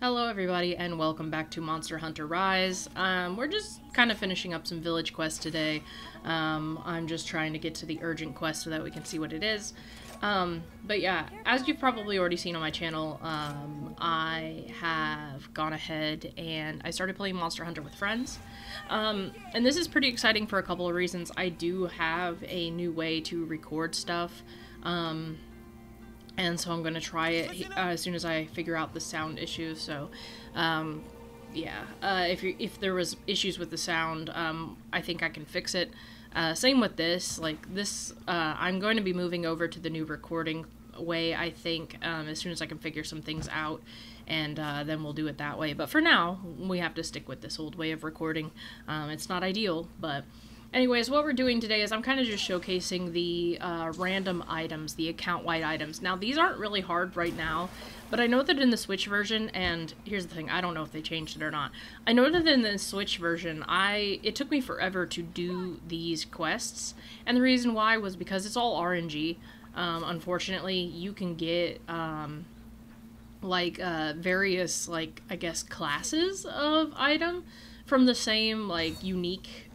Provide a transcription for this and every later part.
Hello everybody and welcome back to Monster Hunter Rise. We're just kind of finishing up some village quests today. I'm just trying to get to the urgent quest so that we can see what it is. But yeah, as you've probably already seen on my channel, I have gone ahead and I started playing Monster Hunter with friends. And this is pretty exciting for a couple of reasons. I do have a new way to record stuff. And so I'm going to try it as soon as I figure out the sound issues. So, yeah, if there was issues with the sound, I think I can fix it. Same with this. Like this, I'm going to be moving over to the new recording way, I think, as soon as I can figure some things out. And then we'll do it that way. But for now, we have to stick with this old way of recording. It's not ideal, but... Anyways, what we're doing today is I'm kind of just showcasing the random items, the account-wide items. Now, these aren't really hard right now, but I know that in the Switch version, and here's the thing, I don't know if they changed it or not. I know that in the Switch version, it took me forever to do these quests, and the reason why was because it's all RNG. Unfortunately, you can get, various, I guess, classes of item from the same, unique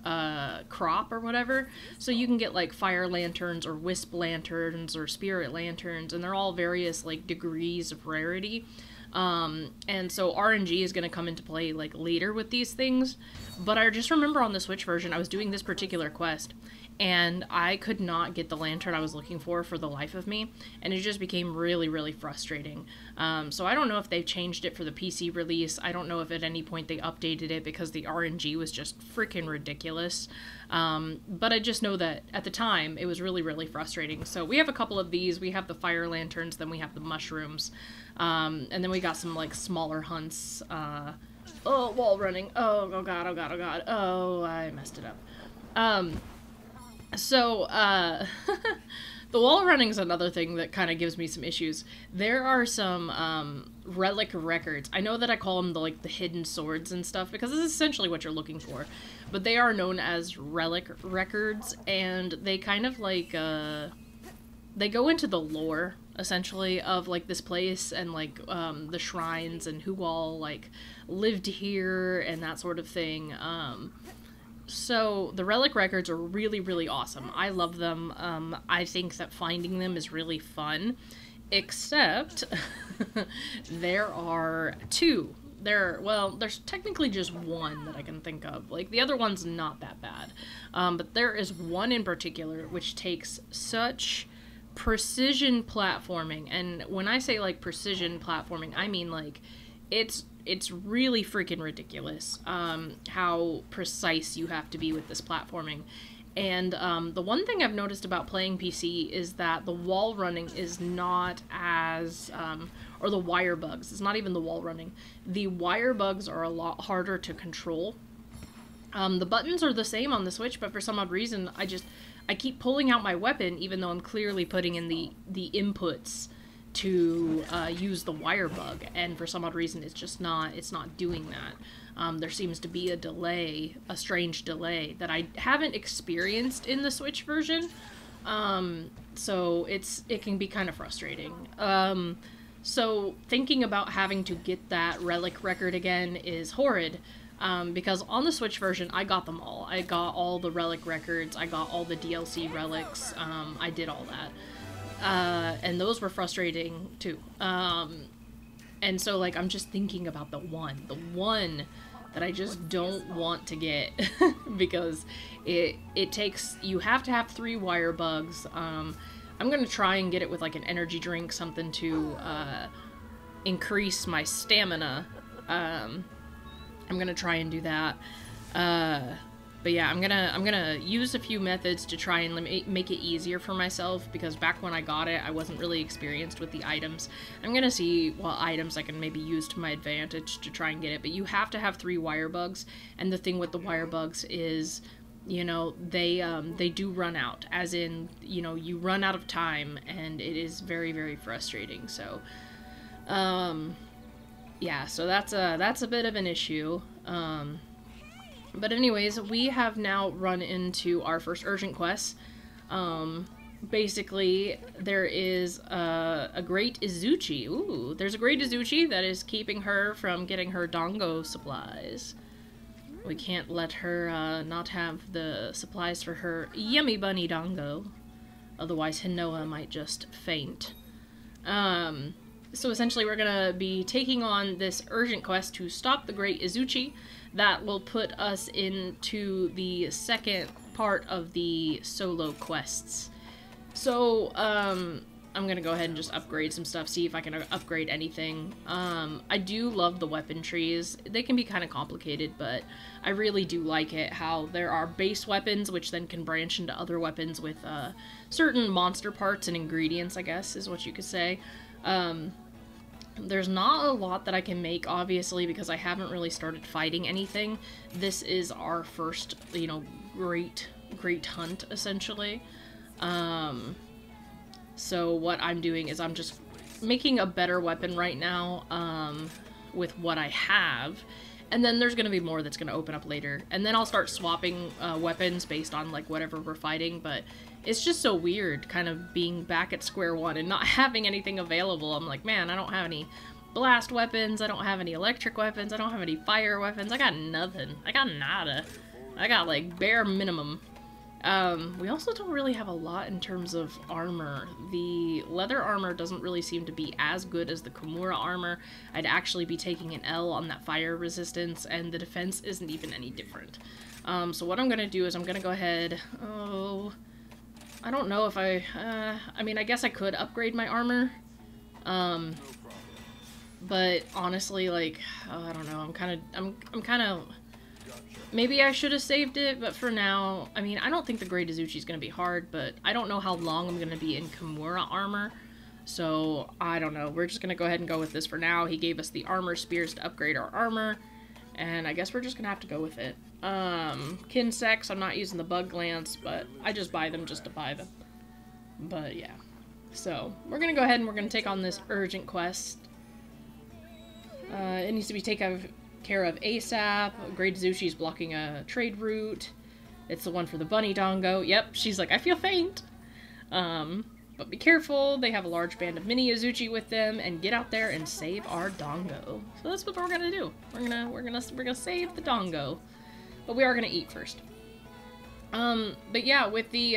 crop or whatever. So you can get like fire lanterns or wisp lanterns or spirit lanterns, and they're all various degrees of rarity. And so RNG is going to come into play later with these things. But I just remember on the Switch version I was doing this particular quest and I could not get the lantern I was looking for the life of me, and it just became really, really frustrating. So I don't know if they've changed it for the PC release. I don't know if at any point they updated it because the RNG was just freaking ridiculous. But I just know that at the time it was really, really frustrating. So we have a couple of these. We have the fire lanterns, then we have the mushrooms, and then we got some smaller hunts. Oh, wall running. Oh god, oh god, oh god. Oh, I messed it up. So, the wall running is another thing that kind of gives me some issues. There are some, relic records. I know that I call them the hidden swords and stuff, because this is essentially what you're looking for. But they are known as relic records, and they kind of they go into the lore, essentially, of this place, and the shrines, and who all lived here, and that sort of thing. So the relic records are really, really awesome. I love them. I think that finding them is really fun, except there are two. There's technically just one that I can think of. The other one's not that bad. But there is one in particular which takes such precision platforming. And when I say precision platforming, I mean it's really freaking ridiculous how precise you have to be with this platforming. And the one thing I've noticed about playing PC is that the wall running is not as, or the wire bugs, it's not even the wall running. The wire bugs are a lot harder to control. The buttons are the same on the Switch, but for some odd reason, I keep pulling out my weapon even though I'm clearly putting in the inputs to use the wire bug, and for some odd reason it's not doing that. There seems to be a delay, a strange delay that I haven't experienced in the Switch version, so it can be kind of frustrating. So thinking about having to get that relic record again is horrid, because on the Switch version I got them all. I got all the relic records, I got all the DLC relics, I did all that. And those were frustrating too. And so I'm just thinking about the one that I just don't want to get because it takes, you have to have 3 wire bugs. I'm gonna try and get it with an energy drink, something to increase my stamina. I'm gonna try and do that. But yeah, I'm gonna use a few methods to try and make it easier for myself, because back when I got it, I wasn't really experienced with the items. I'm gonna see what items I can maybe use to my advantage to try and get it, but you have to have 3 wire bugs, and the thing with the wire bugs is, they do run out, as in, you run out of time, and it is very, very frustrating. So, yeah, so that's a bit of an issue. But anyways, we have now run into our first urgent quest. basically, there is a Great Izuchi. Ooh, there's a Great Izuchi that is keeping her from getting her dango supplies. We can't let her not have the supplies for her yummy bunny dango. Otherwise, Hinoa might just faint. So essentially, we're gonna be taking on this urgent quest to stop the Great Izuchi. That will put us into the second part of the solo quests. So, I'm gonna go ahead and just upgrade some stuff, see if I can upgrade anything. I do love the weapon trees. They can be kind of complicated, but I really do like it, how there are base weapons, which then can branch into other weapons with, certain monster parts and ingredients, I guess, is what you could say. There's not a lot that I can make, obviously, because I haven't really started fighting anything. This is our first, you know, great hunt, essentially. So what I'm doing is I'm just making a better weapon right now, with what I have. And then there's gonna be more that's gonna open up later. And then I'll start swapping, weapons based on, like, whatever we're fighting, but it's just so weird, kind of being back at square one and not having anything available. I'm like, man, I don't have any blast weapons, I don't have any electric weapons, I don't have any fire weapons, I got nothing. I got nada. I got, like, bare minimum. We also don't really have a lot in terms of armor. The leather armor doesn't really seem to be as good as the Kimura armor. I'd actually be taking an L on that fire resistance, and the defense isn't even any different. So what I'm gonna do is I'm gonna go ahead... Oh... I don't know if I mean, I guess I could upgrade my armor. But honestly, like, I don't know, I'm kind of... Maybe I should have saved it, but for now, I mean, I don't think the Great Izuchi is going to be hard, but I don't know how long I'm going to be in Kimura armor, so I don't know. We're just going to go ahead and go with this for now. He gave us the armor spears to upgrade our armor, and I guess we're just going to have to go with it. Kinsex, I'm not using the bug glance, but I just buy them just to buy them. But yeah. So, we're going to go ahead and we're going to take on this urgent quest. It needs to be taken care of ASAP. Great Izuchi is blocking a trade route. It's the one for the bunny dango. Yep, she's like, I feel faint. But be careful, they have a large band of mini Izuchi with them, and get out there and save our dango. So that's what we're gonna do. We're gonna save the dango. But we are gonna eat first. But yeah, with the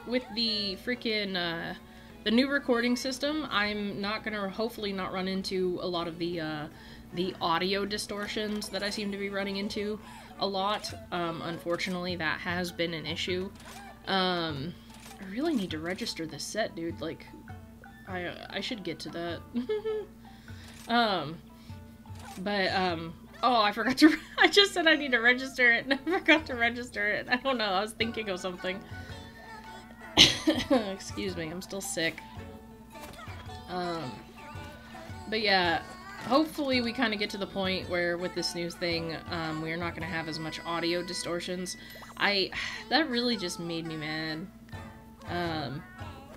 freaking, the new recording system, I'm not gonna, hopefully not run into a lot of the audio distortions that I seem to be running into a lot. Unfortunately, that has been an issue. I really need to register this set, dude. Like, I should get to that. Oh, I forgot to, I just said I need to register it, and I forgot to register it. I don't know, I was thinking of something. Excuse me, I'm still sick. But yeah, hopefully we kind of get to the point where with this new thing, we are not going to have as much audio distortions. That really just made me mad.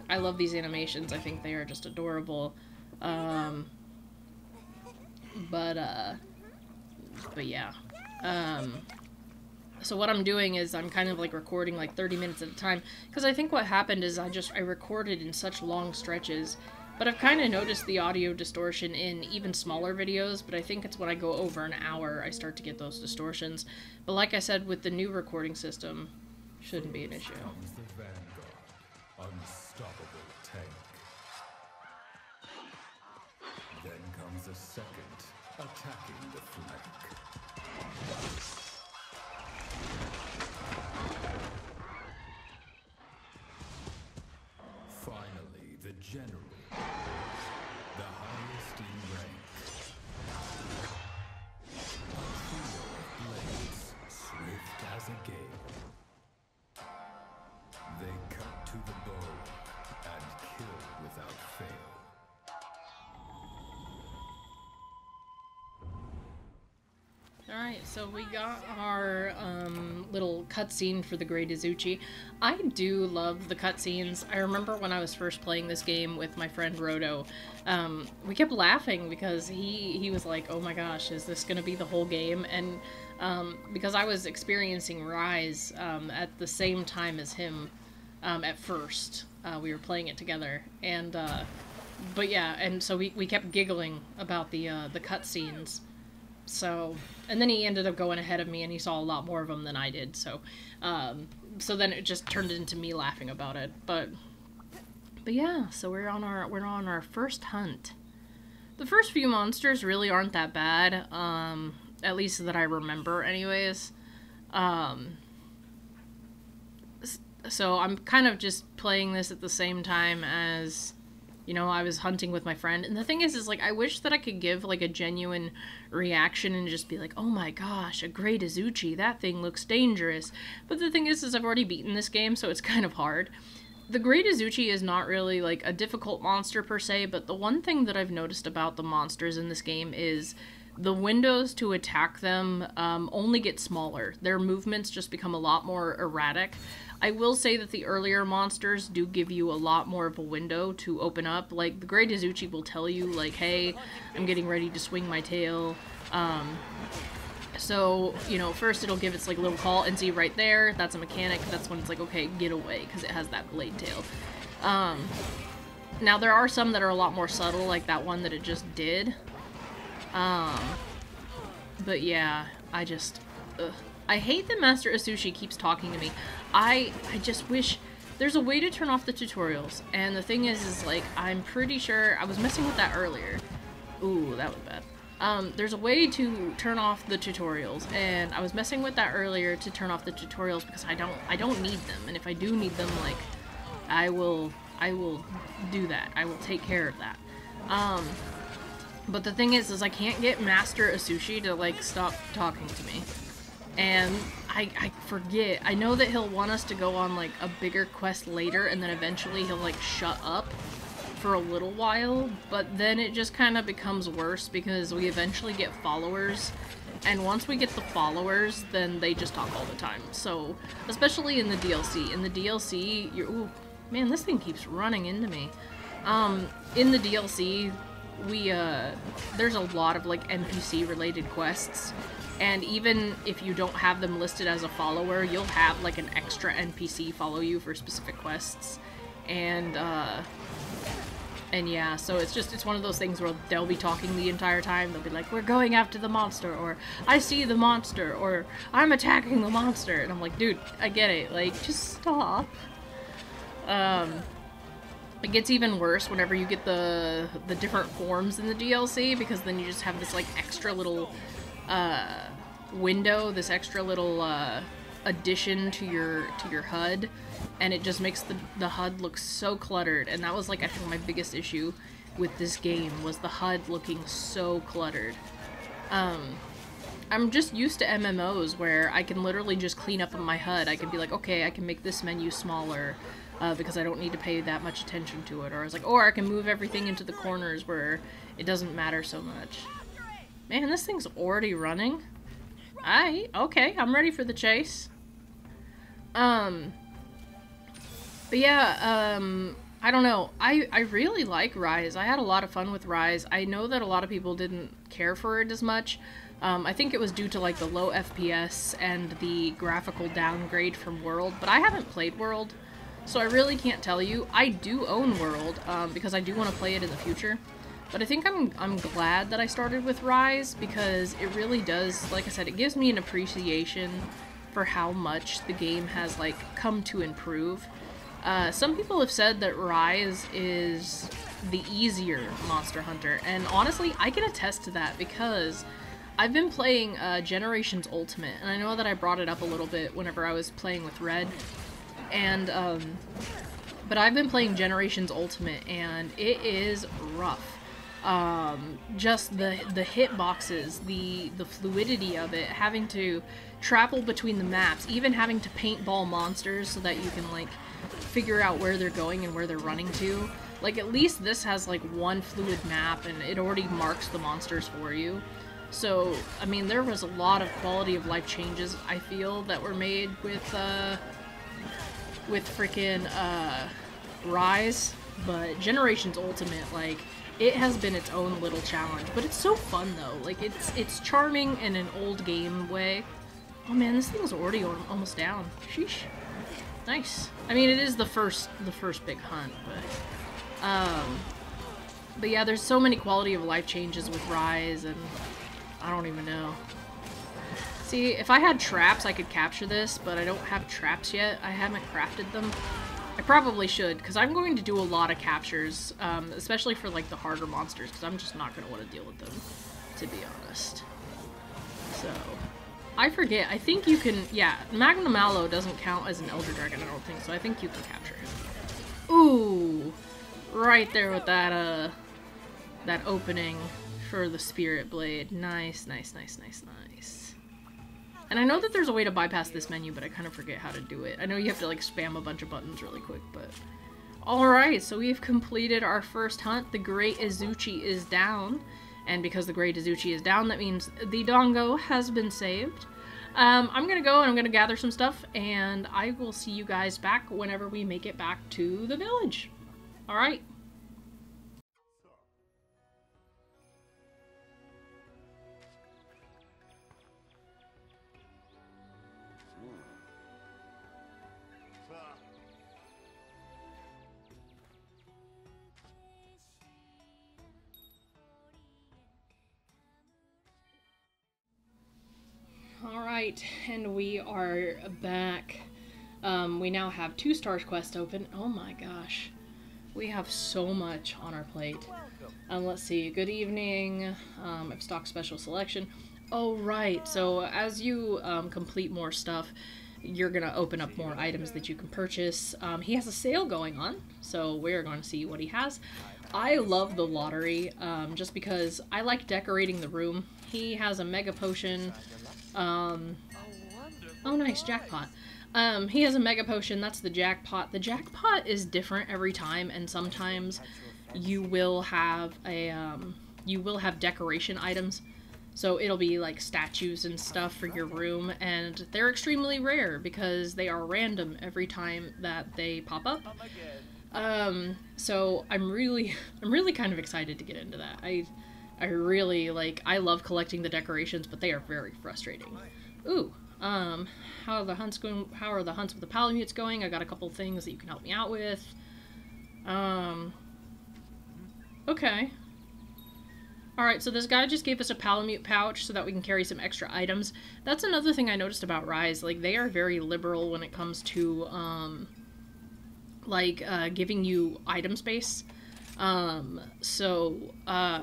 I love these animations, I think they are just adorable. But yeah. So what I'm doing is I'm kind of like recording like 30 minutes at a time, because I think what happened is I recorded in such long stretches, but I've kind of noticed the audio distortion in even smaller videos, but I think it's when I go over an hour I start to get those distortions. But like I said, with the new recording system, shouldn't be an issue. Unstoppable tank. Then comes a second, attacking the flank. Finally, the general, the highest in rank. A trio of blades, swift as a gale. They cut to the bow and kill without fail. Alright, so we got our little cutscene for the Great Izuchi. I do love the cutscenes. I remember when I was first playing this game with my friend Roto, we kept laughing because he was like, oh my gosh, is this gonna be the whole game? And because I was experiencing Rise at the same time as him at first. We were playing it together, and but yeah, and so we kept giggling about the cutscenes. So, and then he ended up going ahead of me, and he saw a lot more of them than I did. So, so then it just turned into me laughing about it. But yeah, so we're on our first hunt. The first few monsters really aren't that bad, at least that I remember, anyways. So I'm kind of just playing this at the same time as, you know, I was hunting with my friend. And the thing is like, I wish that I could give, like, a genuine reaction and just be like, oh my gosh, a Great Izuchi, that thing looks dangerous. But the thing is I've already beaten this game, so it's kind of hard. The Great Izuchi is not really, like, a difficult monster per se, but the one thing that I've noticed about the monsters in this game is the windows to attack them only get smaller. Their movements just become a lot more erratic. I will say that the earlier monsters do give you a lot more of a window to open up. Like, the Great Izuchi will tell you, like, hey, I'm getting ready to swing my tail. So, you know, first it'll give its, like, little call, and see right there, that's a mechanic. That's when it's like, okay, get away, because it has that blade tail. Now, there are some that are a lot more subtle, like that one that it just did. But yeah, I just... Ugh. I hate that Master Asushi keeps talking to me. I just wish there's a way to turn off the tutorials. And the thing is like, I'm pretty sure I was messing with that earlier. Ooh, that was bad. There's a way to turn off the tutorials, and I was messing with that earlier to turn off the tutorials because I don't need them. And if I do need them, like, I will do that. I will take care of that. But the thing is I can't get Master Asushi to, like, stop talking to me. And I forget. I know that he'll want us to go on, like, a bigger quest later, and then eventually he'll, like, shut up for a little while, but then it just kind of becomes worse because we eventually get followers, and once we get the followers, then they just talk all the time. So, especially in the DLC. In the DLC, you're... Ooh, man, this thing keeps running into me. In the DLC, there's a lot of, like, NPC-related quests. And even if you don't have them listed as a follower, you'll have, like, an extra NPC follow you for specific quests. And yeah, so it's one of those things where they'll be talking the entire time. They'll be like, we're going after the monster, or I see the monster, or I'm attacking the monster. And I'm like, dude, I get it. Like, just stop. It gets even worse whenever you get the different forms in the DLC, because then you just have this, like, extra little... window, this extra little addition to your HUD, and it just makes the HUD look so cluttered. And that was, like, I think my biggest issue with this game was the HUD looking so cluttered. I'm just used to MMOs where I can literally just clean up my HUD. I can be like, okay, I can make this menu smaller because I don't need to pay that much attention to it, or I was like, or I can move everything into the corners where it doesn't matter so much. Man, this thing's already running. Okay, I'm ready for the chase. But yeah, I don't know. I really like Rise. I had a lot of fun with Rise. I know that a lot of people didn't care for it as much. I think it was due to, like, the low FPS and the graphical downgrade from World, but I haven't played World, so I really can't tell you. I do own World, because I do want to play it in the future. But I think I'm glad that I started with Rise, because it really does, like I said, it gives me an appreciation for how much the game has, like, come to improve. Some people have said that Rise is the easier Monster Hunter, and honestly, I can attest to that, because I've been playing Generations Ultimate, and I know that I brought it up a little bit whenever I was playing with Red, and, but I've been playing Generations Ultimate, and it is rough. Just the hitboxes, the fluidity of it, having to travel between the maps, even having to paintball monsters so that you can, like, figure out where they're going and where they're running to. Like, at least this has, like, one fluid map, and it already marks the monsters for you. So, I mean, there was a lot of quality of life changes, I feel, that were made with frickin', Rise, but Generations Ultimate, like, it has been its own little challenge, but it's so fun though. Like, it's charming in an old game way. Oh man, this thing's already almost down. Sheesh. Nice. I mean, it is the first big hunt, but yeah, there's so many quality of life changes with Rise, and I don't even know. See, if I had traps, I could capture this, but I don't have traps yet. I haven't crafted them. I probably should, because I'm going to do a lot of captures, especially for, like, the harder monsters, because I'm just not going to want to deal with them, to be honest. So, I forget. I think you can, yeah, Magna Mallow doesn't count as an Elder Dragon, I don't think, so I think you can capture him. Ooh! Right there with that, that opening for the Spirit Blade. Nice, nice, nice, nice, nice. And I know that there's a way to bypass this menu, but I kind of forget how to do it. I know you have to, like, spam a bunch of buttons really quick, but... Alright, so we've completed our first hunt. The Great Izuchi is down. And because the Great Izuchi is down, that means the Dongo has been saved. I'm gonna go and I'm gonna gather some stuff, and I will see you guys back whenever we make it back to the village. Alright. Alright, and we are back. We now have 2 Stars Quest open. Oh my gosh. We have so much on our plate. Let's see. Good evening. I've stocked special selection. Oh, right. So as you complete more stuff, you're going to open up more items that you can purchase. He has a sale going on, so we're going to see what he has. I love the lottery, just because I like decorating the room. He has a mega potion. Oh nice, jackpot. He has a mega potion, that's the jackpot. The jackpot is different every time, and sometimes you will have a, decoration items. So it'll be like statues and stuff for your room, and they're extremely rare because they are random every time that they pop up. So I'm really kind of excited to get into that. I really, like, I love collecting the decorations, but they are very frustrating. Ooh, how are the hunts going? How are the hunts with the Palamutes going? I got a couple things that you can help me out with. Okay. Alright, so this guy just gave us a Palamute pouch so that we can carry some extra items. That's another thing I noticed about Rise. Like, they are very liberal when it comes to, giving you item space.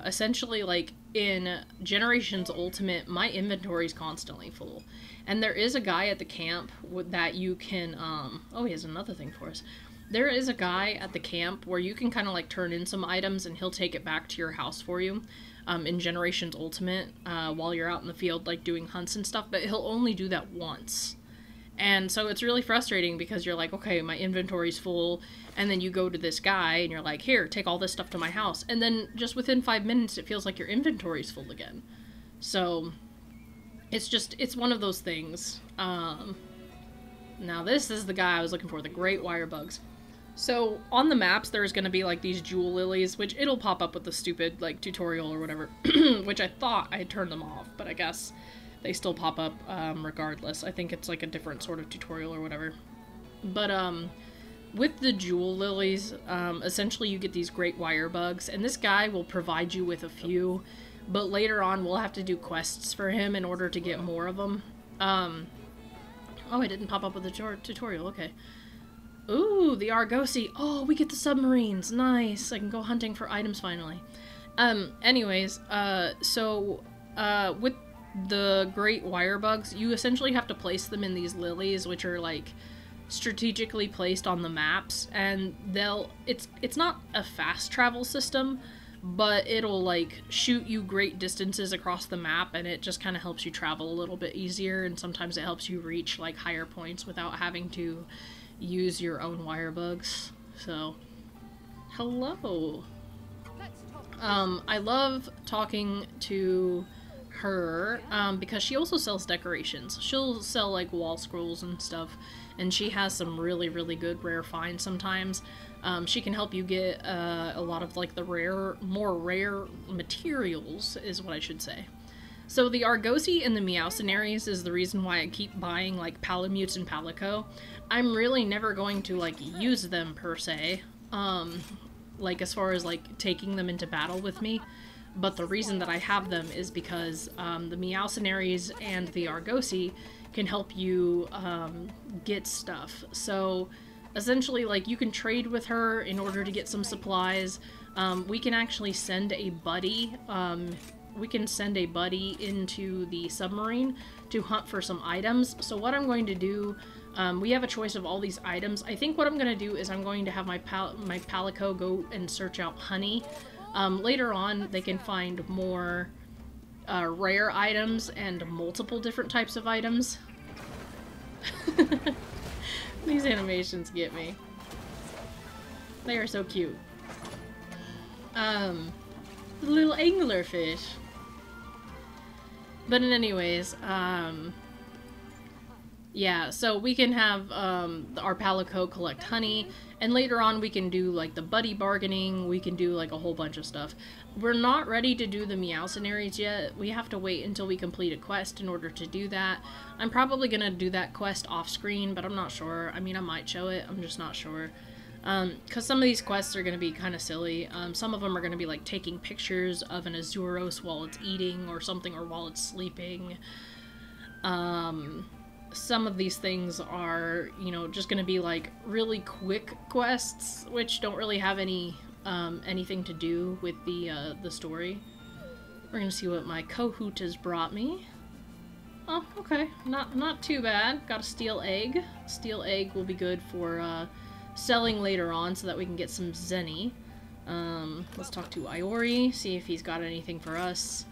Essentially, like, in Generations Ultimate, my inventory's constantly full. And there is a guy at the camp that you can, oh, he has another thing for us. There is a guy at the camp where you can kind of, like, turn in some items and he'll take it back to your house for you, in Generations Ultimate, while you're out in the field, like, doing hunts and stuff, but he'll only do that once. And so it's really frustrating because you're like, okay, my inventory's full, and then you go to this guy and you're like, here, take all this stuff to my house. And then just within 5 minutes, it feels like your inventory's full again. So it's one of those things. Now this is the guy I was looking for, the Great Wire Bugs. So on the maps, there's going to be like these jewel lilies, which it'll pop up with the stupid like tutorial or whatever, which I thought I had turned them off, but I guess they still pop up regardless. I think it's like a different sort of tutorial or whatever. But with the jewel lilies, essentially you get these Great Wire Bugs, and this guy will provide you with a few, but later on we'll have to do quests for him in order to get more of them. Oh, it didn't pop up with the tutorial, okay. Ooh, the Argosy. Oh, we get the submarines. Nice. I can go hunting for items finally. Anyways, with the Great Wire Bugs, you essentially have to place them in these lilies, which are like strategically placed on the maps, and it's not a fast travel system, but it'll like shoot you great distances across the map, and it just kind of helps you travel a little bit easier, and sometimes it helps you reach like higher points without having to use your own wire bugs. So, hello. I love talking to her, because she also sells decorations. She'll sell like wall scrolls and stuff, and she has some really, really good rare finds sometimes. She can help you get a lot of like the more rare materials, is what I should say. So the Argosy and the Meowcenaries is the reason why I keep buying, like, Palamutes and Palico. I'm really never going to, like, use them, per se. Like, as far as, like, taking them into battle with me. But the reason that I have them is because the Meowcenaries and the Argosy can help you get stuff. So, essentially, like, you can trade with her in order to get some supplies. We can actually send a buddy, into the submarine to hunt for some items. So what I'm going to do, we have a choice of all these items. I think what I'm going to do is I'm going to have my Palico go and search out honey. Later on, they can find more rare items and multiple different types of items. These animations get me. They are so cute. The little anglerfish. But in anyways, yeah, so we can have our Palico collect honey, and later on we can do like the buddy bargaining, we can do like a whole bunch of stuff. We're not ready to do the Meowcenaries yet. We have to wait until we complete a quest in order to do that. I'm probably gonna do that quest off screen, but I'm not sure. I mean, I might show it, I'm just not sure. Because some of these quests are going to be kind of silly. Some of them are going to be like taking pictures of an Azuros while it's eating or something, or while it's sleeping. Some of these things are, you know, just going to be like really quick quests, which don't really have any anything to do with the story. We're going to see what my Kahoot has brought me. Oh, okay, not too bad. Got a steel egg. Steel egg will be good for selling later on so that we can get some Zenny. Let's talk to Iori, see if he's got anything for us.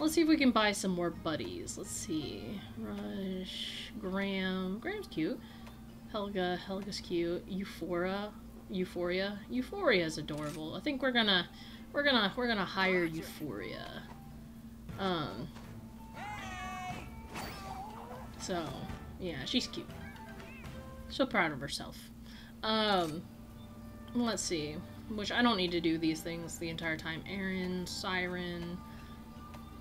Let's see if we can buy some more buddies. Let's see. Rush, Graham's cute. Helga's cute. Euphoria is adorable. I think we're gonna hire Euphoria. So yeah, she's cute. So proud of herself. Let's see. Which I don't need to do these things the entire time. Aaron, Siren,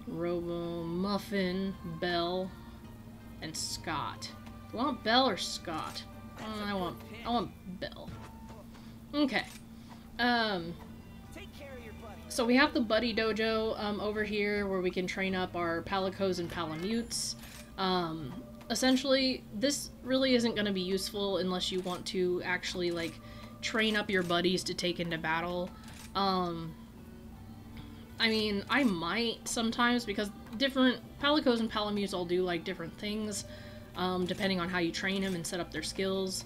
Robo, Muffin, Belle, and Scott. Do I want Belle or Scott? I want Belle. Okay. So we have the Buddy Dojo over here where we can train up our Palicos and Palamutes. Essentially, this really isn't going to be useful unless you want to actually, like, train up your buddies to take into battle. I mean, I might sometimes, because different Palicos and Palamutes all do, like, different things, depending on how you train them and set up their skills.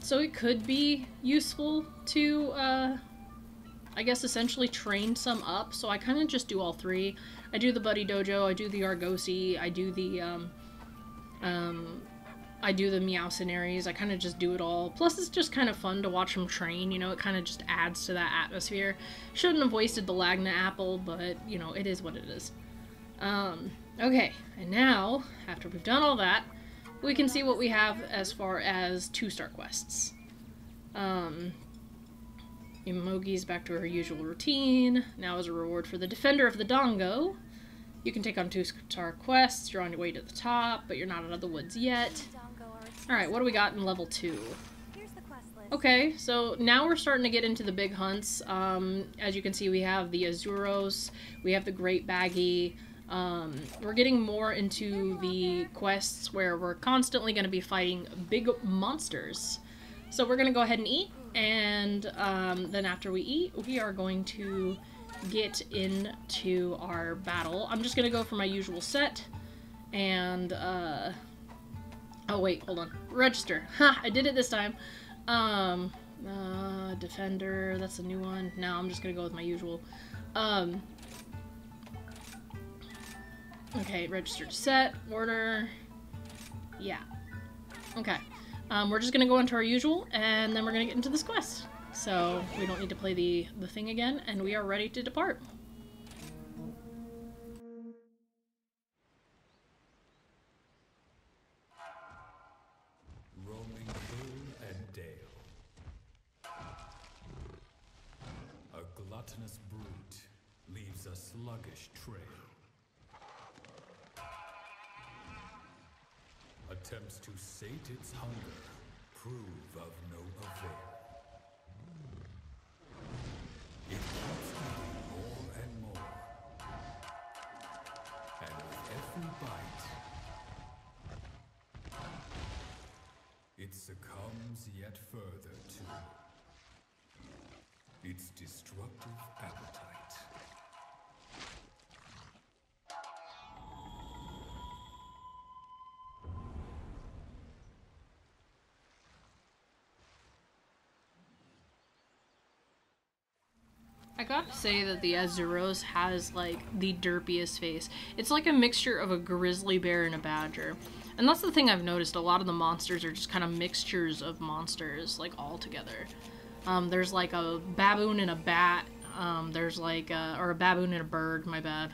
So it could be useful to, I guess, essentially train some up. So I kind of just do all three. I do the Buddy Dojo, I do the Argosy, I do the Meowcenaries. I kind of just do it all. Plus, it's just kind of fun to watch them train, you know, it kind of just adds to that atmosphere. Shouldn't have wasted the Lagna apple, but, you know, it is what it is. Okay, and now, after we've done all that, we can see what we have as far as 2-star quests. Emogi's back to her usual routine. Now as a reward for the Defender of the Dongo, you can take on 2-star quests. You're on your way to the top, but you're not out of the woods yet. Alright, what do we got in level 2? Okay, so now we're starting to get into the big hunts. As you can see, we have the Azuros, we have the Great Baggy. We're getting more into the quests where we're constantly going to be fighting big monsters. So we're going to go ahead and eat, and then after we eat, we are going to get into our battle. I'm just going to go for my usual set, and, oh wait, hold on. Register. Ha! I did it this time. Defender, that's a new one. No, I'm just going to go with my usual. Okay, registered set, order. Yeah. Okay. We're just gonna go into our usual, and then we're gonna get into this quest. So, we don't need to play the thing again, and we are ready to depart. Roaming hill and dale. A gluttonous brute leaves a sluggish trail. attempts to sate its hunger prove of no avail. It keeps eating more and more, and with every bite, it succumbs yet further to its destructive appetite. I gotta say that the Azuros has, like, the derpiest face. It's like a mixture of a grizzly bear and a badger. And that's the thing I've noticed, a lot of the monsters are just kind of mixtures of monsters, like, all together. There's, like, a baboon and a bat, there's, like, or a baboon and a bird, my bad.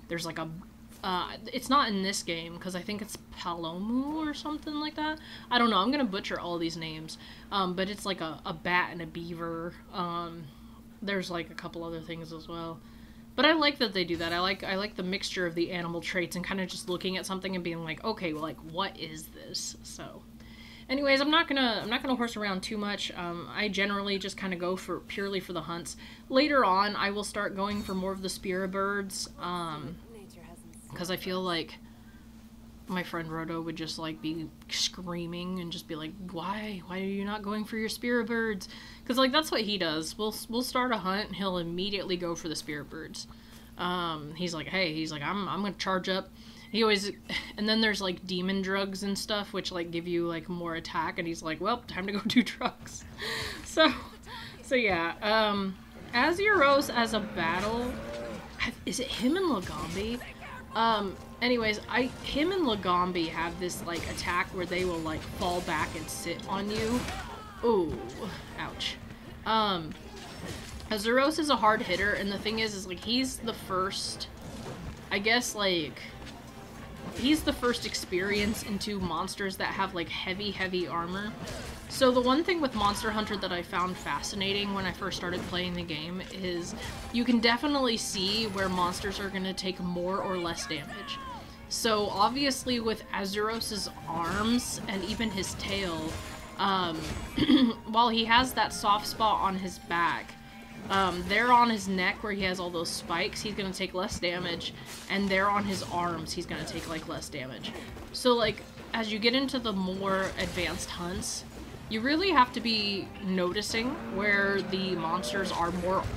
There's, like, a, it's not in this game, because I think it's Palomu or something like that. I don't know, I'm gonna butcher all these names. But it's, like, a bat and a beaver, there's, like, a couple other things as well. But I like that they do that. I like the mixture of the animal traits and kind of just looking at something and being like, okay, well, like, what is this? So, anyways, I'm not gonna horse around too much. I generally just kind of go purely for the hunts. Later on, I will start going for more of the spirit birds, because I feel like my friend Roto would just, like, be screaming and just be like, why are you not going for your spirit birds? Because, like, that's what he does. We'll start a hunt and he'll immediately go for the spirit birds. He's like, hey, he's like, I'm gonna charge up. He always, and then there's, like, demon drugs and stuff, which, like, give you, like, more attack, and he's like, well, time to go do drugs. So yeah, Azuros as a battle, is it him and Lagambi? Anyways, him and Lagambi have this, like, attack where they will, like, fall back and sit on you. Ooh, ouch. Azuros is a hard hitter, and the thing is, like, he's the first, I guess, like, he's the first experience into monsters that have, like, heavy armor. So the one thing with Monster Hunter that I found fascinating when I first started playing the game is you can definitely see where monsters are going to take more or less damage. So obviously with Azuros' arms and even his tail, while he has that soft spot on his back, there on his neck where he has all those spikes, he's going to take less damage, and there on his arms, he's going to take, like, less damage. So, like, as you get into the more advanced hunts, you really have to be noticing where the monsters are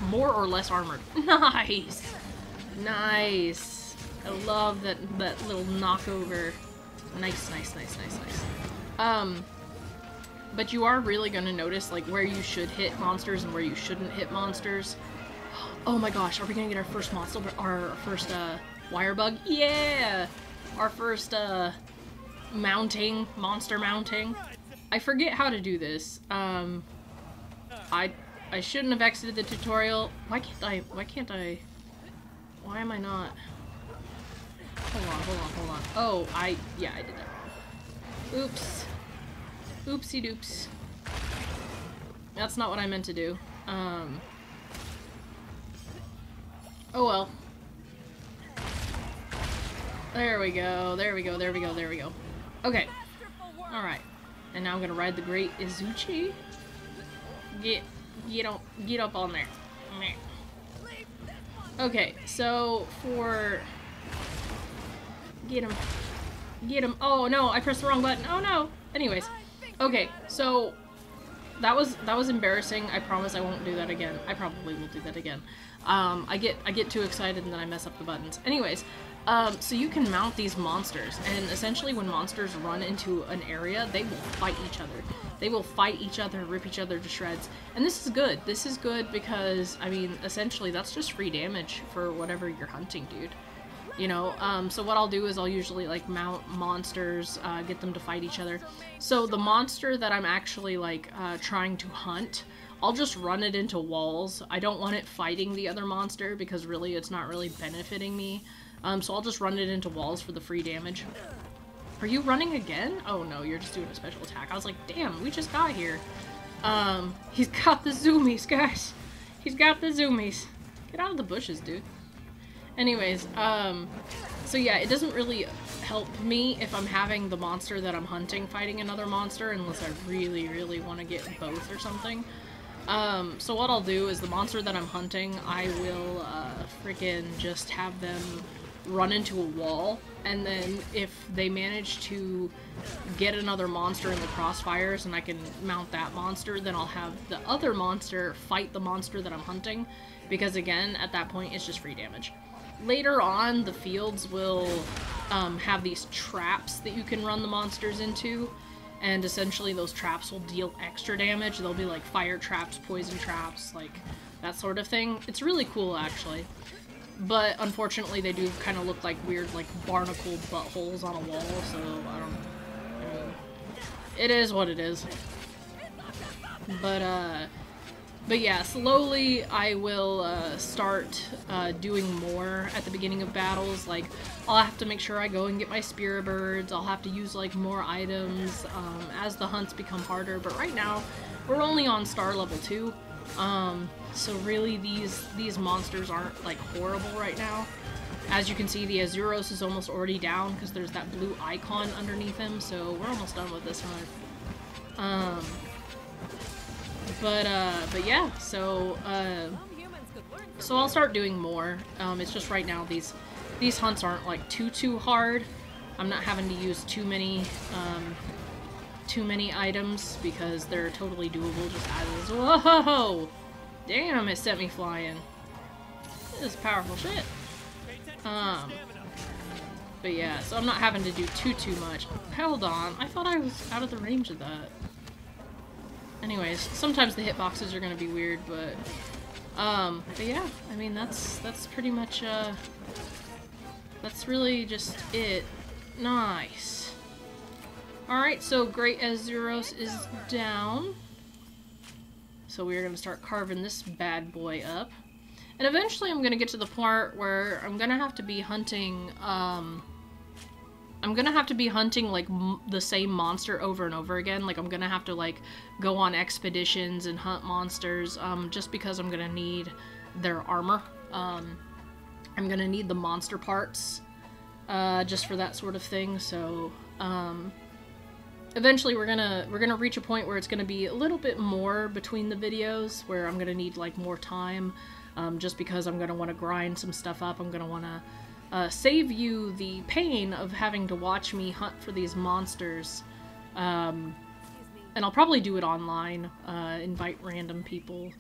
more or less armored. Nice! Nice! I love that little knockover. Nice. But you are really gonna notice, like, where you should hit monsters and where you shouldn't hit monsters. Oh my gosh, are we gonna get our first monster, our first, wire bug? Yeah! Our first, monster mounting. I forget how to do this. I shouldn't have exited the tutorial. Why am I not? Hold on. Oh, yeah, I did that wrong. Oops. Oopsie doops. That's not what I meant to do. Oh well. There we go. Okay. Alright. And now I'm gonna ride the Great Izuchi. Get up on there. Okay, so for... Get him. Oh no, I pressed the wrong button. Oh no! Anyways. Okay, so that was embarrassing. I promise I won't do that again. I probably will do that again. I get too excited and then I mess up the buttons. Anyways, so you can mount these monsters, and essentially when monsters run into an area, they will fight each other. They will fight each other, rip each other to shreds. And this is good. This is good because, I mean, essentially that's just free damage for whatever you're hunting, dude. You know, so what I'll do is I'll usually, like, mount monsters, get them to fight each other. So the monster that I'm actually, like, trying to hunt, I'll just run it into walls. I don't want it fighting the other monster because really it's not really benefiting me. So I'll just run it into walls for the free damage. Are you running again? Oh no, you're just doing a special attack. I was like, damn, we just got here. He's got the zoomies, guys. He's got the zoomies. Get out of the bushes, dude. Anyways, so yeah, it doesn't really help me if I'm having the monster that I'm hunting fighting another monster, unless I really, really want to get both or something. So what I'll do is the monster that I'm hunting, I will, freaking just have them run into a wall, and then if they manage to get another monster in the crossfires and I can mount that monster, then I'll have the other monster fight the monster that I'm hunting, because again, at that point, it's just free damage. Later on, the fields will have these traps that you can run the monsters into, and essentially those traps will deal extra damage. They'll be like fire traps, poison traps, like that sort of thing. It's really cool, actually. But unfortunately, they do kind of look like weird, like barnacle buttholes on a wall, so I mean, it is what it is. But yeah, slowly I will start doing more at the beginning of battles. Like, I'll have to make sure I go and get my spirit birds. I'll have to use like more items as the hunts become harder. But right now, we're only on star level 2. So really these monsters aren't like horrible right now. As you can see, the Azuros is almost already down because there's that blue icon underneath him. So we're almost done with this hunt. But yeah, so I'll start doing more. It's just right now these hunts aren't like too hard. I'm not having to use too many items because they're totally doable just as is. Whoa! Damn, it sent me flying. This is powerful shit. But yeah, so I'm not having to do too much. Hold on, I thought I was out of the range of that. Anyways, sometimes the hitboxes are gonna be weird, but yeah, I mean, that's pretty much, that's really just it. Nice. Alright, so Great Azuros is down. So we're gonna start carving this bad boy up. And eventually I'm gonna get to the part where I'm gonna have to be hunting, like the same monster over and over again. Like I'm gonna have to like go on expeditions and hunt monsters, just because I'm gonna need their armor. I'm gonna need the monster parts, just for that sort of thing. So, eventually we're gonna reach a point where it's gonna be a little bit more between the videos, where I'm gonna need like more time, just because I'm gonna want to grind some stuff up. I'm gonna want to save you the pain of having to watch me hunt for these monsters, and I'll probably do it online, invite random people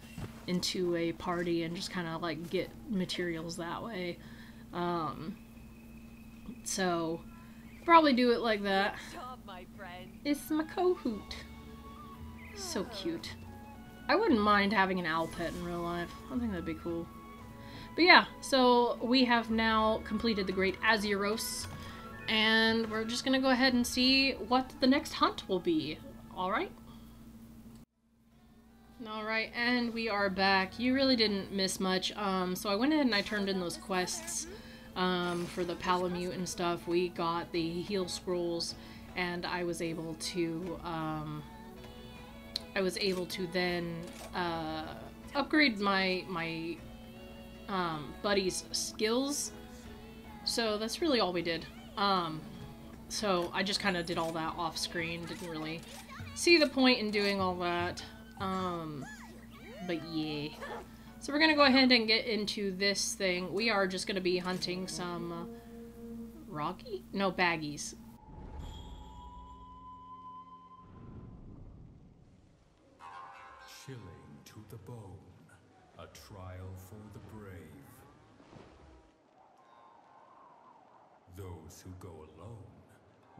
into a party and just kind of like get materials that way. So probably do it like that. It's my Kahoot. So cute. I wouldn't mind having an owl pet in real life. I think that'd be cool. But yeah, so we have now completed the Great Azuros, and we're just gonna go ahead and see what the next hunt will be. Alright? Alright, and we are back. You really didn't miss much. So I went ahead and I turned in those quests for the Palamute and stuff. We got the heal scrolls, and I was able to then upgrade my buddy's skills. So that's really all we did. So I just kind of did all that off screen. Didn't really see the point in doing all that. But yeah. So we're gonna go ahead and get into this thing. We are just gonna be hunting some Rocky? No, baggies. Chilling to the bone, a trial for the brave. Those who go alone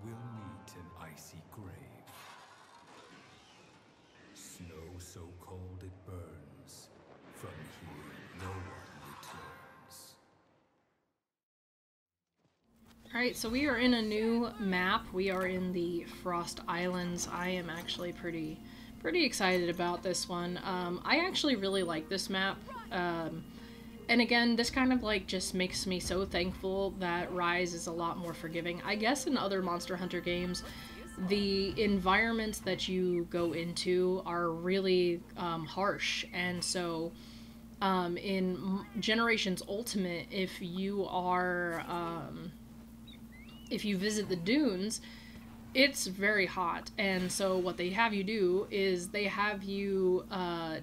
will meet an icy grave. Snow so cold it burns, from here no one returns. Alright, so we are in a new map. We are in the Frost Islands. I am actually pretty excited about this one. I actually really like this map. And again, this kind of like just makes me so thankful that Rise is a lot more forgiving. I guess in other Monster Hunter games, the environments that you go into are really harsh, and so In Generations Ultimate, if you are, if you visit the dunes, it's very hot, and so what they have you do is they have you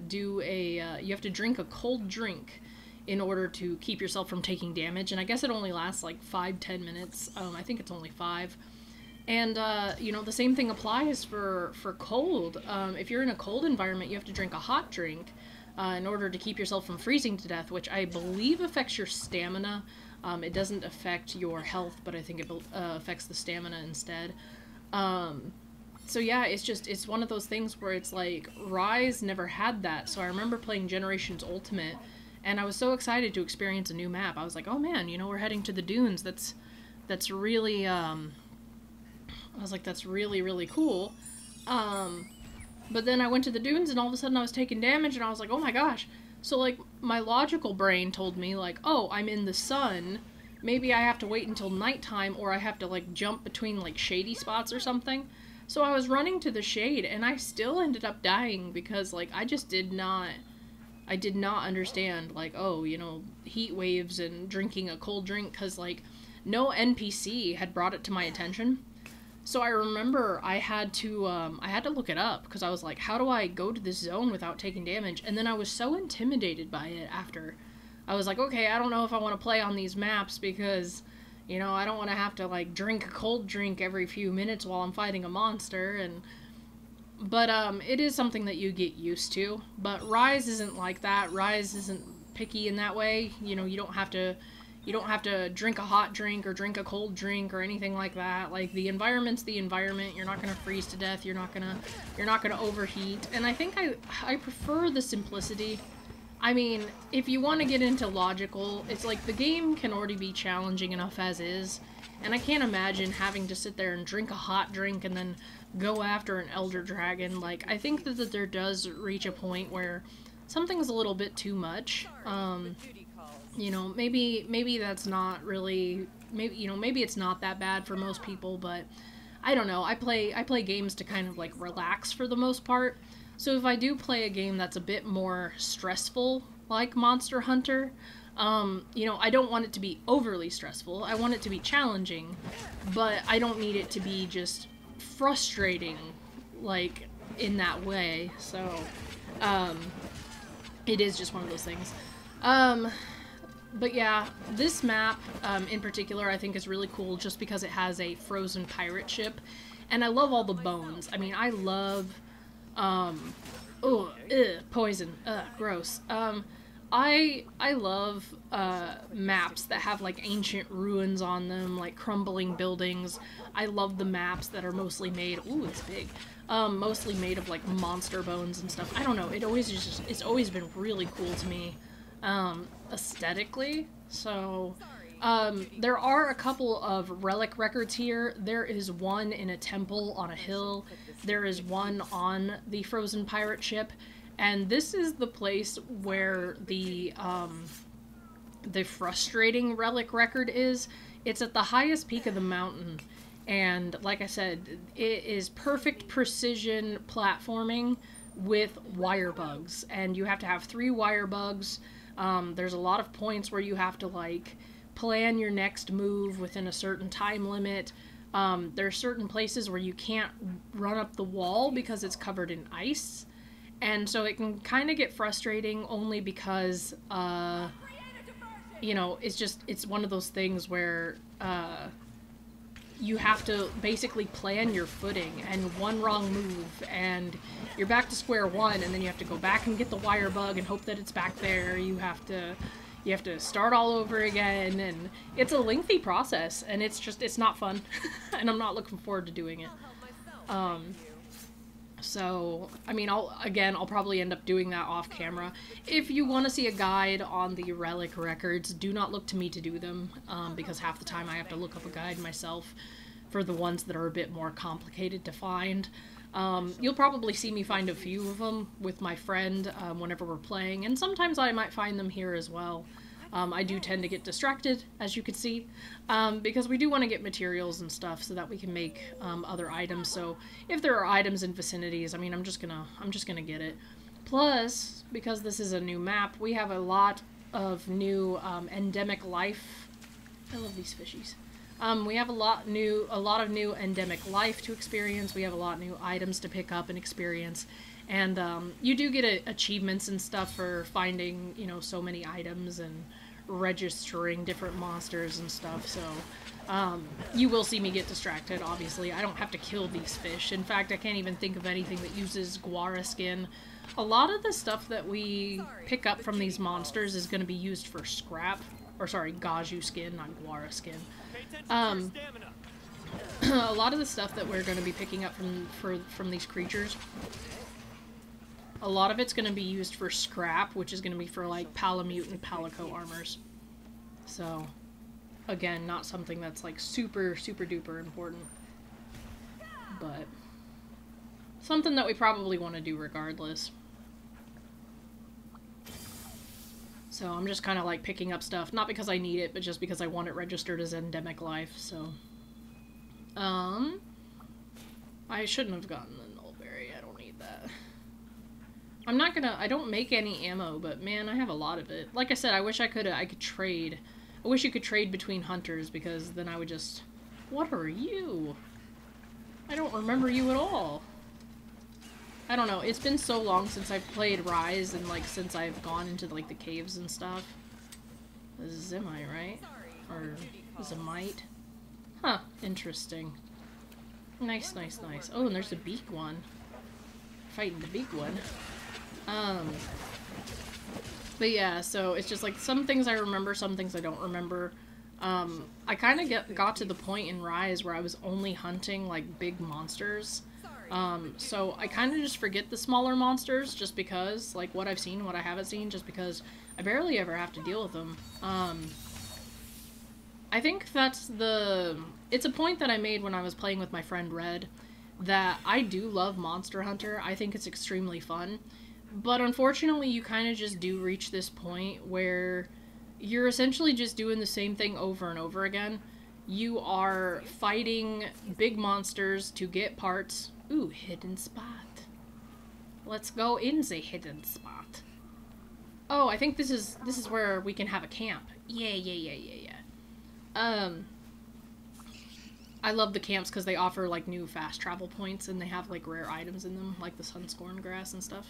you have to drink a cold drink in order to keep yourself from taking damage, and I guess it only lasts like 5-10 minutes. I think it's only 5. And, you know, the same thing applies for cold. If you're in a cold environment, you have to drink a hot drink in order to keep yourself from freezing to death, which I believe affects your stamina. It doesn't affect your health, but I think it affects the stamina instead. So yeah, it's one of those things where it's like, Rise never had that, so I remember playing Generations Ultimate, and I was so excited to experience a new map. I was like, oh man, you know, we're heading to the dunes. That's really, I was like, that's really, really cool. But then I went to the dunes and all of a sudden I was taking damage and I was like, oh my gosh. So like, my logical brain told me like, oh, I'm in the sun. Maybe I have to wait until nighttime, or I have to like jump between like shady spots or something. So I was running to the shade and I still ended up dying because like, I did not understand like, oh, you know, heat waves and drinking a cold drink, because like, no NPC had brought it to my attention. So I remember I had to look it up, because I was like, how do I go to this zone without taking damage? And then I was so intimidated by it after. I was like, okay, I don't know if I want to play on these maps, because, you know, I don't want to have to like drink a cold drink every few minutes while I'm fighting a monster. But it is something that you get used to. But Rise isn't like that. Rise isn't picky in that way. You know, you don't have to drink a hot drink or drink a cold drink or anything like that. Like, the environment's the environment. You're not gonna freeze to death. You're not gonna overheat. And I think I prefer the simplicity. I mean, if you want to get into logical, it's like the game can already be challenging enough as is. And I can't imagine having to sit there and drink a hot drink and then go after an Elder Dragon. Like, I think that there does reach a point where something's a little bit too much. You know, maybe that's not really, maybe it's not that bad for most people, but I don't know. I play games to kind of like relax for the most part. So if I do play a game that's a bit more stressful, like Monster Hunter, you know, I don't want it to be overly stressful. I want it to be challenging, but I don't need it to be just frustrating, like, in that way. So, it is just one of those things. But yeah, this map, in particular, I think is really cool just because it has a frozen pirate ship, and I love all the bones. I mean, I love, poison, gross. I love, maps that have, like, ancient ruins on them, like crumbling buildings. I love the maps that are mostly made, ooh, it's big, mostly made of, like, monster bones and stuff. I don't know, it's always been really cool to me, aesthetically. So, there are a couple of relic records here. There is one in a temple on a hill. There is one on the frozen pirate ship. And this is the place where the frustrating relic record is. It's at the highest peak of the mountain. And like I said, it is perfect precision platforming with wire bugs. And you have to have 3 wire bugs. There's a lot of points where you have to, like, plan your next move within a certain time limit. There are certain places where you can't run up the wall because it's covered in ice. And so it can kind of get frustrating only because, you know, it's one of those things where, you have to basically plan your footing, and one wrong move, and you're back to square one, and then you have to go back and get the wire bug and hope that it's back there. You have to start all over again, and it's a lengthy process, and it's not fun, and I'm not looking forward to doing it. So, I mean, I'll probably end up doing that off camera. If you want to see a guide on the relic records, do not look to me to do them, because half the time I have to look up a guide myself for the ones that are a bit more complicated to find. You'll probably see me find a few of them with my friend whenever we're playing, and sometimes I might find them here as well. I do tend to get distracted, as you can see, because we do want to get materials and stuff so that we can make other items. So if there are items in vicinities, I mean, I'm just gonna get it. Plus, because this is a new map, we have a lot of new endemic life. I love these fishies. We have a lot of new endemic life to experience. We have a lot of new items to pick up and experience. And you do get achievements and stuff for finding, you know, so many items and registering different monsters and stuff. So you will see me get distracted, obviously. I don't have to kill these fish. In fact, I can't even think of anything that uses guara skin. A lot of the stuff that we pick up from these monsters is going to be used for scrap. Or sorry, Gaju skin, not guara skin. A lot of the stuff that we're going to be picking up from these creatures, a lot of it's going to be used for scrap, which is going to be for like Palamute and Palico armors. So, again, not something that's like super duper important, but something that we probably want to do regardless. So I'm just kind of like picking up stuff, not because I need it, but just because I want it registered as endemic life, so. I shouldn't have gotten the Nullberry, I don't need that. I don't make any ammo, but man, I have a lot of it. Like I said, I wish I could trade. I wish you could trade between hunters, because then I would just... What are you? I don't remember you at all. I don't know, it's been so long since I've played Rise, and like since I've gone into like the caves and stuff. Zimite, right? Or Zimite? Huh, interesting. Nice, nice, nice. Oh, and there's a beak one. Fighting the beak one. But yeah, so it's just like some things I remember, some things I don't remember. I kind of got to the point in Rise where I was only hunting like big monsters. So I kind of just forget the smaller monsters just because, like, what I've seen, what I haven't seen, just because I barely ever have to deal with them. I think it's a point that I made when I was playing with my friend Red, that I do love Monster Hunter. I think it's extremely fun. But unfortunately, you kind of just do reach this point where you're essentially just doing the same thing over and over again. You are fighting big monsters to get parts. Ooh, hidden spot. Let's go in the hidden spot. Oh, I think this is where we can have a camp. Yeah. I love the camps because they offer like new fast travel points and they have like rare items in them, like the Sunscorn grass and stuff.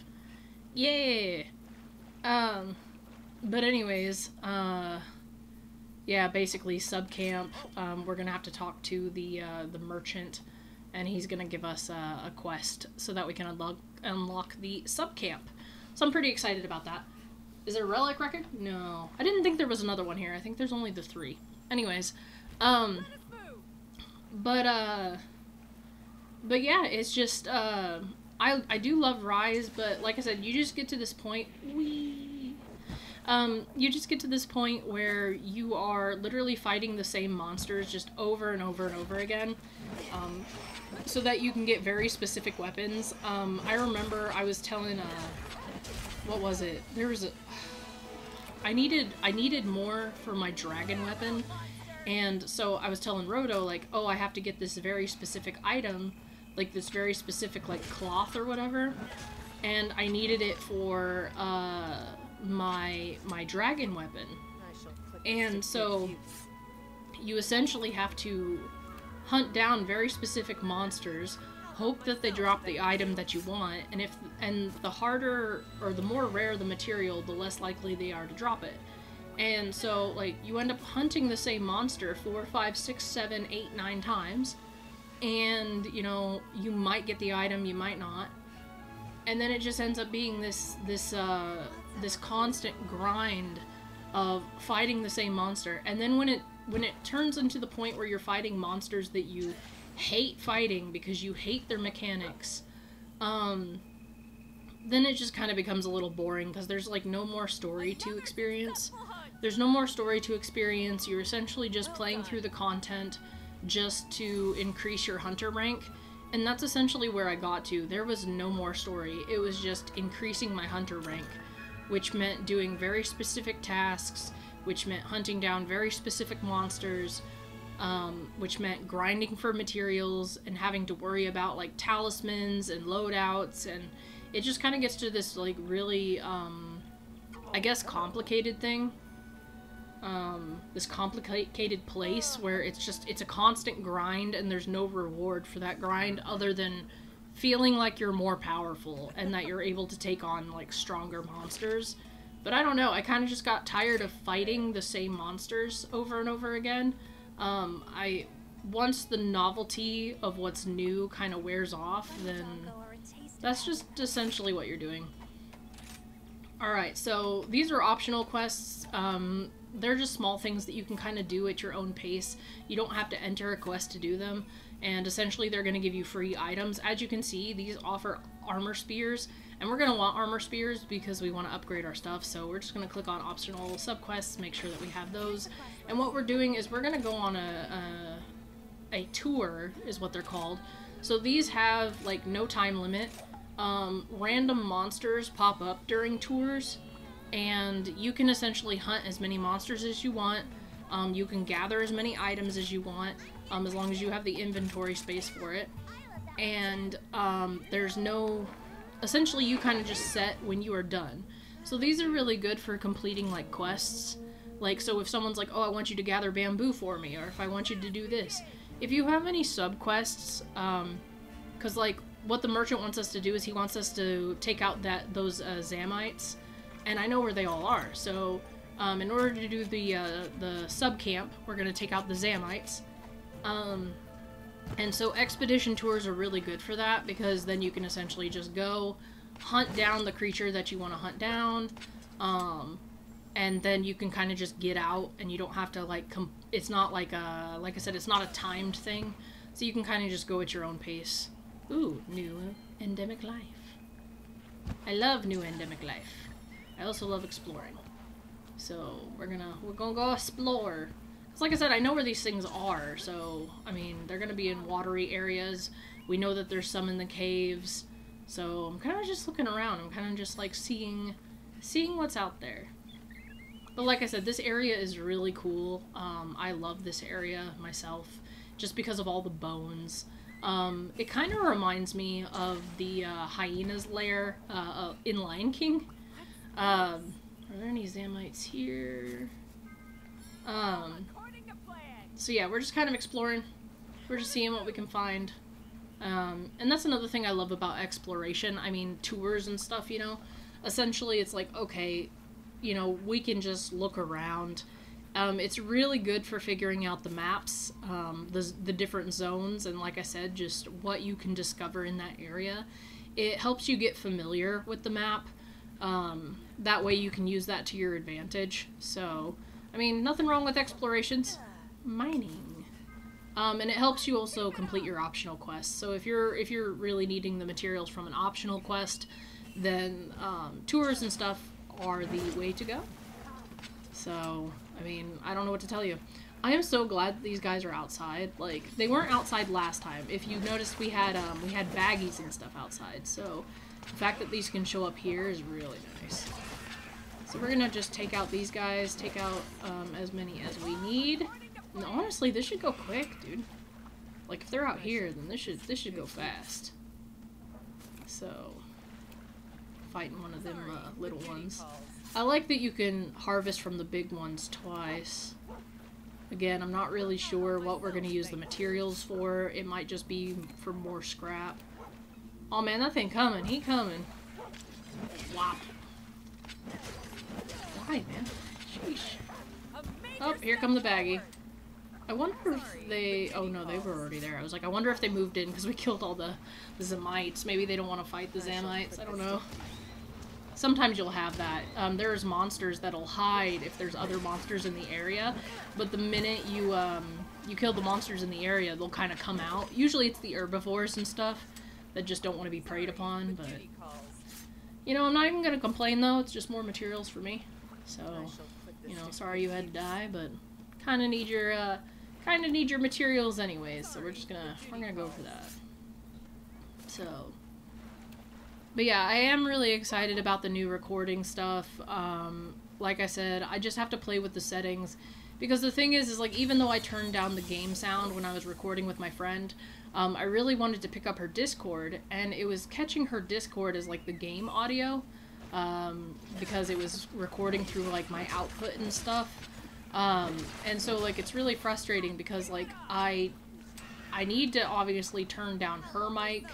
Yeah. But anyways, yeah, basically sub camp. We're gonna have to talk to the merchant, and he's gonna give us a quest so that we can unlock the sub camp. So I'm pretty excited about that. Is there a relic record? No, I didn't think there was another one here. I think there's only the 3. Anyways, but yeah, it's just I do love Rise, but like I said, you just get to this point. You just get to this point where you are literally fighting the same monsters just over and over and over again, so that you can get very specific weapons. I remember I was telling, what was it? There was I needed more for my dragon weapon, and so I was telling Roto, like, oh, I have to get this very specific item, like this very specific, like, cloth or whatever, and I needed it for, my dragon weapon. And so you essentially have to hunt down very specific monsters, hope that they drop the item that you want, and the harder or the more rare the material, the less likely they are to drop it. And so, like, you end up hunting the same monster 4, 5, 6, 7, 8, 9 times, and, you know, you might get the item, you might not. And then it just ends up being this constant grind of fighting the same monster. And then when it turns into the point where you're fighting monsters that you hate fighting because you hate their mechanics, then it just kind of becomes a little boring because there's like no more story to experience. There's no more story to experience. You're essentially just playing through the content just to increase your hunter rank. And that's essentially where I got to. There was no more story. It was just increasing my hunter rank, which meant doing very specific tasks, which meant hunting down very specific monsters, which meant grinding for materials and having to worry about like talismans and loadouts, and it just kind of gets to this, like, really, I guess complicated thing. This complicated place where it's a constant grind and there's no reward for that grind other than feeling like you're more powerful and that you're able to take on, like, stronger monsters. But I don't know, I kind of just got tired of fighting the same monsters over and over again. Once the novelty of what's new kind of wears off, then that's just essentially what you're doing. Alright, so these are optional quests. They're just small things that you can kind of do at your own pace. You don't have to enter a quest to do them. And essentially they're going to give you free items. As you can see, these offer armor spears. And we're going to want armor spears because we want to upgrade our stuff. So we're just going to click on optional subquests, make sure that we have those. And what we're doing is we're going to go on a tour, is what they're called. So these have, like, no time limit. Random monsters pop up during tours. And you can essentially hunt as many monsters as you want. You can gather as many items as you want, as long as you have the inventory space for it. And there's no... Essentially, you kind of just set when you are done. So these are really good for completing, like, quests. Like, so if someone's like, oh, I want you to gather bamboo for me, or if I want you to do this. If you have any sub-quests, because, like, what the merchant wants us to do is he wants us to take out those Zamites. And I know where they all are, so in order to do the sub-camp, we're going to take out the Zamites. And so expedition tours are really good for that, because then you can essentially just go hunt down the creature that you want to hunt down, and then you can kind of just get out, and you don't have to, like, it's not like I said, it's not a timed thing, so you can kind of just go at your own pace. Ooh, new endemic life. I love new endemic life. I also love exploring. So we're gonna go explore. Cause like I said, I know where these things are, so I mean they're gonna be in watery areas. We know that there's some in the caves. So I'm kinda just looking around. I'm kinda just like seeing what's out there. But like I said, this area is really cool. I love this area myself, just because of all the bones. It kind of reminds me of the hyena's lair in Lion King. Are there any Zamites here? So yeah, we're just kind of exploring. We're just seeing what we can find. And that's another thing I love about exploration. I mean, tours and stuff, you know. Essentially, it's like, okay, you know, we can just look around. It's really good for figuring out the maps, the different zones, and like I said, just what you can discover in that area. It helps you get familiar with the map. That way you can use that to your advantage. So, I mean, nothing wrong with explorations. Mining. And it helps you also complete your optional quests. So if you're really needing the materials from an optional quest, then tours and stuff are the way to go. So, I mean, I don't know what to tell you. I am so glad that these guys are outside. Like, they weren't outside last time. If you noticed, we had baggies and stuff outside. So, the fact that these can show up here is really nice. So we're gonna just take out these guys, take out as many as we need. And honestly, this should go quick, dude. Like, if they're out here, then this should go fast. So, fighting one of them little ones. I like that you can harvest from the big ones twice. Again, I'm not really sure what we're gonna use the materials for. It might just be for more scrap. Oh man, that thing coming. He coming. Whop. Why, man? Sheesh. Oh, here come the baggie. I wonder if they... Oh no, they were already there. I was like, I wonder if they moved in because we killed all the Zamites. Maybe they don't want to fight the Zamites. I don't know. Sometimes you'll have that. There's monsters that'll hide if there's other monsters in the area, but the minute you kill the monsters in the area, they'll kind of come out. Usually it's the herbivores and stuff that just don't want to be preyed upon, but... You know, I'm not even going to complain though, it's just more materials for me. So, you know, sorry you had to die, but kind of need your materials anyways, so we're gonna go for that. So... But yeah, I am really excited about the new recording stuff. Like I said, I just have to play with the settings, Because the thing is like, even though I turned down the game sound when I was recording with my friend, I really wanted to pick up her Discord, and it was catching her Discord as, like, the game audio, because it was recording through, like, my output and stuff. And so, like, it's really frustrating because, like, I need to obviously turn down her mic,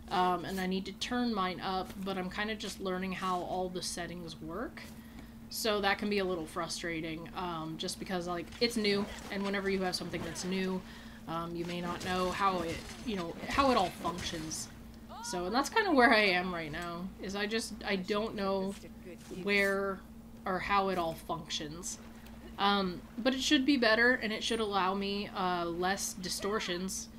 and I need to turn mine up, but I'm kind of just learning how all the settings work. So that can be a little frustrating, just because, like, it's new, and whenever you have something that's new, you may not know how it, how it all functions. So, and that's kind of where I am right now, is I don't know where or how it all functions. But it should be better, and it should allow me, less distortions,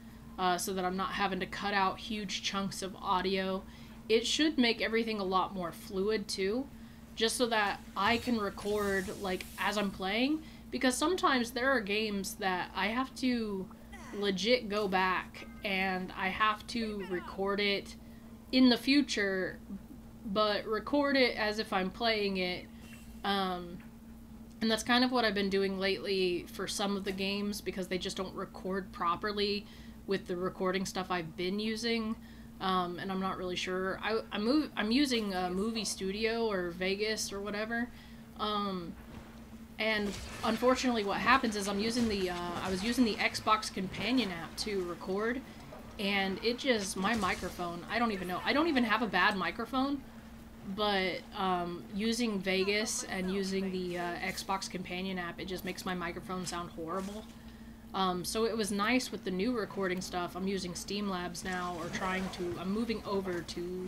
so that I'm not having to cut out huge chunks of audio. It should make everything a lot more fluid, too, just so that I can record, like, as I'm playing, because sometimes there are games that I have to legit go back and I have to record it in the future, but record it as if I'm playing it, and that's kind of what I've been doing lately for some of the games, because they just don't record properly with the recording stuff I've been using, and I'm not really sure. I'm using Movie Studio or Vegas or whatever, and unfortunately what happens is I was using the Xbox companion app to record, and it just, my microphone, I don't even know. I don't even have a bad microphone, but using Vegas and using the Xbox companion app, it just makes my microphone sound horrible. So it was nice with the new recording stuff. I'm using Streamlabs now, or I'm moving over to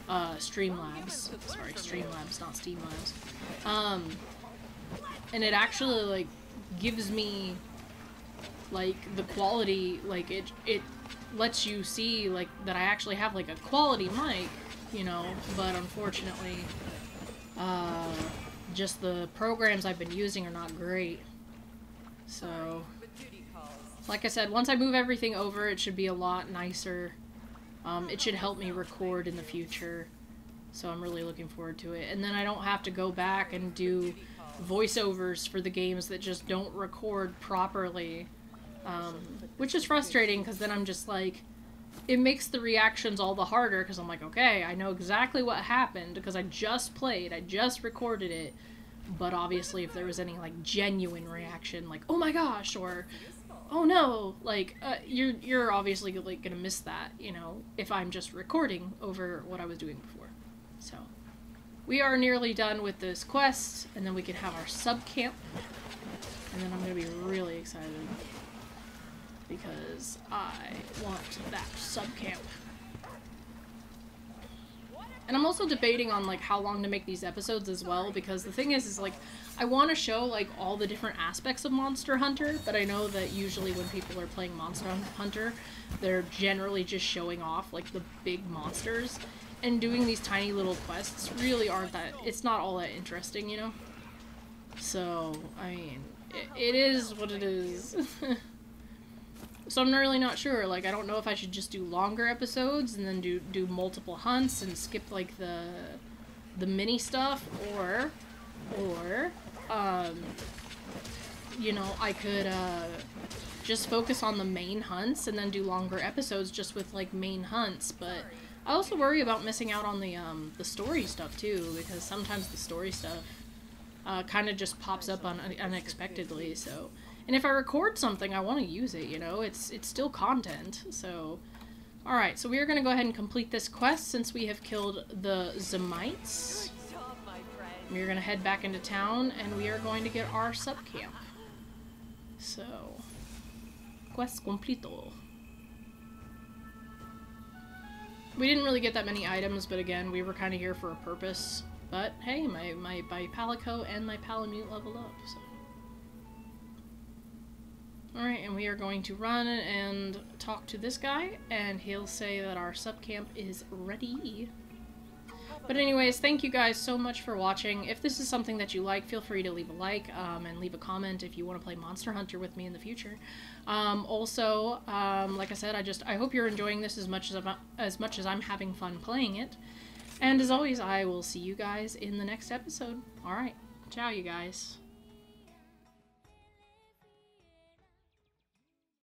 Streamlabs. Sorry, Streamlabs, not Steamlabs. And it actually, like, gives me, like, the quality, like, it lets you see, like, that I actually have, like, a quality mic, but unfortunately, just the programs I've been using are not great. So, like I said, once I move everything over, it should be a lot nicer. It should help me record in the future, so I'm really looking forward to it. And then I don't have to go back and do voiceovers for the games that just don't record properly, which is frustrating, because then I'm just like, it makes the reactions all the harder, because I'm like, okay, I know exactly what happened, because I just played, I just recorded it, but obviously if there was any, like, genuine reaction, like, oh my gosh, or, oh no, like, you're obviously, like, gonna miss that, if I'm just recording over what I was doing before. So, we are nearly done with this quest, and then we can have our sub camp, and then I'm gonna be really excited, because I want that sub camp. And I'm also debating on, like, how long to make these episodes as well, because the thing is like, I want to show, like, all the different aspects of Monster Hunter, but I know that usually when people are playing Monster Hunter, they're generally just showing off, like, the big monsters, and doing these tiny little quests really aren't that, it's not all that interesting, So, I mean, it is what it is. So I'm really not sure, like, I don't know if I should just do longer episodes and then do multiple hunts and skip, like, the mini stuff, or I could, just focus on the main hunts and then do longer episodes just with, like, main hunts, but I also worry about missing out on the story stuff, too, because sometimes the story stuff, kind of just pops up unexpectedly, so... And if I record something, I want to use it, It's still content, so... Alright, so we are going to go ahead and complete this quest since we have killed the Zemites. We are going to head back into town, and we are going to get our sub-camp. So... Quest completo. We didn't really get that many items, but again, we were kind of here for a purpose. But, hey, my Palico and my Palamute leveled up, so... Alright, and we are going to run and talk to this guy, and he'll say that our sub-camp is ready. But anyways, thank you guys so much for watching. If this is something that you like, feel free to leave a like, and leave a comment if you want to play Monster Hunter with me in the future. Also, like I said, I hope you're enjoying this as much as I'm having fun playing it. And as always, I will see you guys in the next episode. Alright, ciao you guys.